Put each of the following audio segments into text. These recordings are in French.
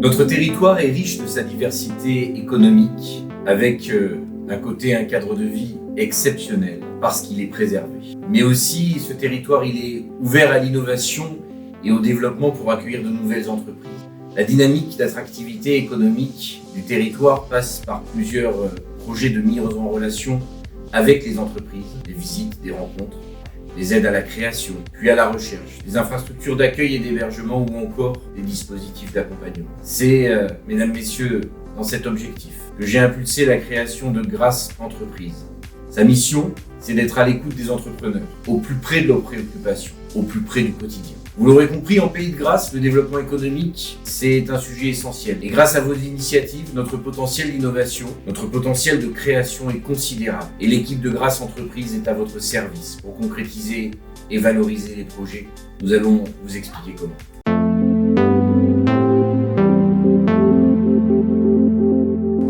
Notre territoire est riche de sa diversité économique, avec d'un côté un cadre de vie exceptionnel, parce qu'il est préservé. Mais aussi, ce territoire, il est ouvert à l'innovation et au développement pour accueillir de nouvelles entreprises. La dynamique d'attractivité économique du territoire passe par plusieurs projets de mise en relation avec les entreprises, des visites, des rencontres, des aides à la création, puis à la recherche, des infrastructures d'accueil et d'hébergement ou encore des dispositifs d'accompagnement. C'est, mesdames, messieurs, dans cet objectif que j'ai impulsé la création de Grace Entreprise. Sa mission, c'est d'être à l'écoute des entrepreneurs, au plus près de leurs préoccupations, au plus près du quotidien. Vous l'aurez compris, en Pays de Grâce, le développement économique, c'est un sujet essentiel. Et grâce à vos initiatives, notre potentiel d'innovation, notre potentiel de création est considérable. Et l'équipe de Grace Entreprise est à votre service pour concrétiser et valoriser les projets. Nous allons vous expliquer comment.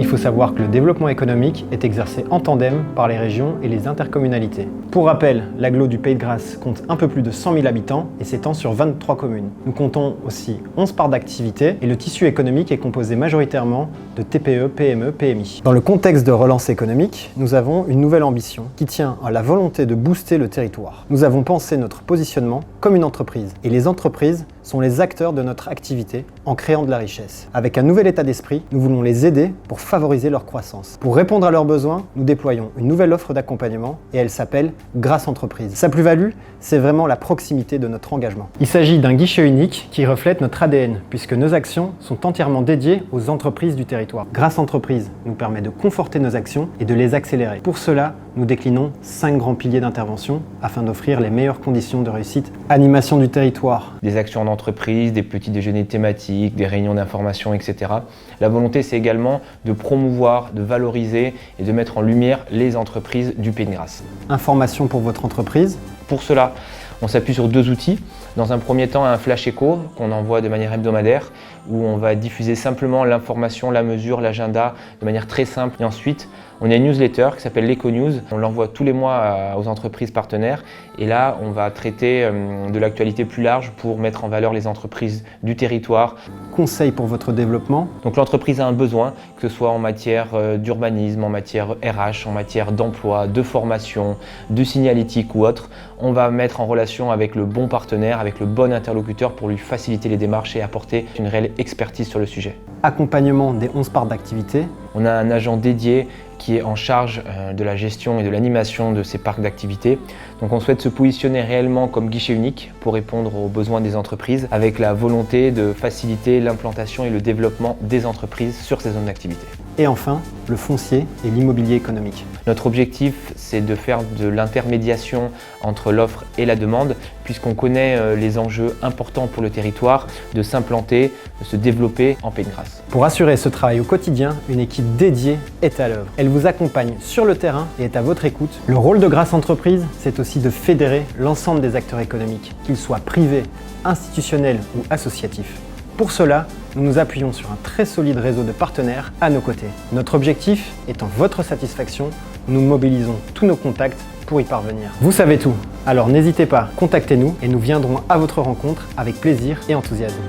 Il faut savoir que le développement économique est exercé en tandem par les régions et les intercommunalités. Pour rappel, l'agglo du Pays de Grâce compte un peu plus de 100 000 habitants et s'étend sur 23 communes. Nous comptons aussi 11 parts d'activité et le tissu économique est composé majoritairement de TPE, PME, PMI. Dans le contexte de relance économique, nous avons une nouvelle ambition qui tient à la volonté de booster le territoire. Nous avons pensé notre positionnement comme une entreprise et les entreprises sont les acteurs de notre activité en créant de la richesse. Avec un nouvel état d'esprit, nous voulons les aider pour favoriser leur croissance. Pour répondre à leurs besoins, nous déployons une nouvelle offre d'accompagnement et elle s'appelle Grace Entreprise. Sa plus-value, c'est vraiment la proximité de notre engagement. Il s'agit d'un guichet unique qui reflète notre ADN puisque nos actions sont entièrement dédiées aux entreprises du territoire. Grace Entreprise nous permet de conforter nos actions et de les accélérer. Pour cela, nous déclinons 5 grands piliers d'intervention afin d'offrir les meilleures conditions de réussite. Animation du territoire. Des actions d'entreprise, des petits déjeuners thématiques, des réunions d'information, etc. La volonté, c'est également de promouvoir, de valoriser et de mettre en lumière les entreprises du Pays de Grâce. Information pour votre entreprise. Pour cela, on s'appuie sur 2 outils. Dans un premier temps, un flash écho qu'on envoie de manière hebdomadaire où on va diffuser simplement l'information, la mesure, l'agenda de manière très simple. Et ensuite, on a une newsletter qui s'appelle l'Eco-News. On l'envoie tous les mois aux entreprises partenaires. Et là, on va traiter de l'actualité plus large pour mettre en valeur les entreprises du territoire. Conseils pour votre développement. Donc l'entreprise a un besoin, que ce soit en matière d'urbanisme, en matière RH, en matière d'emploi, de formation, de signalétique ou autre. On va mettre en relation avec le bon partenaire, avec le bon interlocuteur pour lui faciliter les démarches et apporter une réelle expertise sur le sujet. Accompagnement des 11 parts d'activité. On a un agent dédié qui est en charge de la gestion et de l'animation de ces parcs d'activité. Donc on souhaite se positionner réellement comme guichet unique pour répondre aux besoins des entreprises avec la volonté de faciliter l'implantation et le développement des entreprises sur ces zones d'activité. Et enfin, le foncier et l'immobilier économique. Notre objectif, c'est de faire de l'intermédiation entre l'offre et la demande, puisqu'on connaît les enjeux importants pour le territoire de s'implanter, de se développer en Pays de Grâce. Pour assurer ce travail au quotidien, une équipe dédiée est à l'œuvre. Elle vous accompagne sur le terrain et est à votre écoute. Le rôle de Grace Entreprise, c'est aussi de fédérer l'ensemble des acteurs économiques, qu'ils soient privés, institutionnels ou associatifs. Pour cela, nous nous appuyons sur un très solide réseau de partenaires à nos côtés. Notre objectif étant votre satisfaction, nous mobilisons tous nos contacts pour y parvenir. Vous savez tout, alors n'hésitez pas, contactez-nous et nous viendrons à votre rencontre avec plaisir et enthousiasme.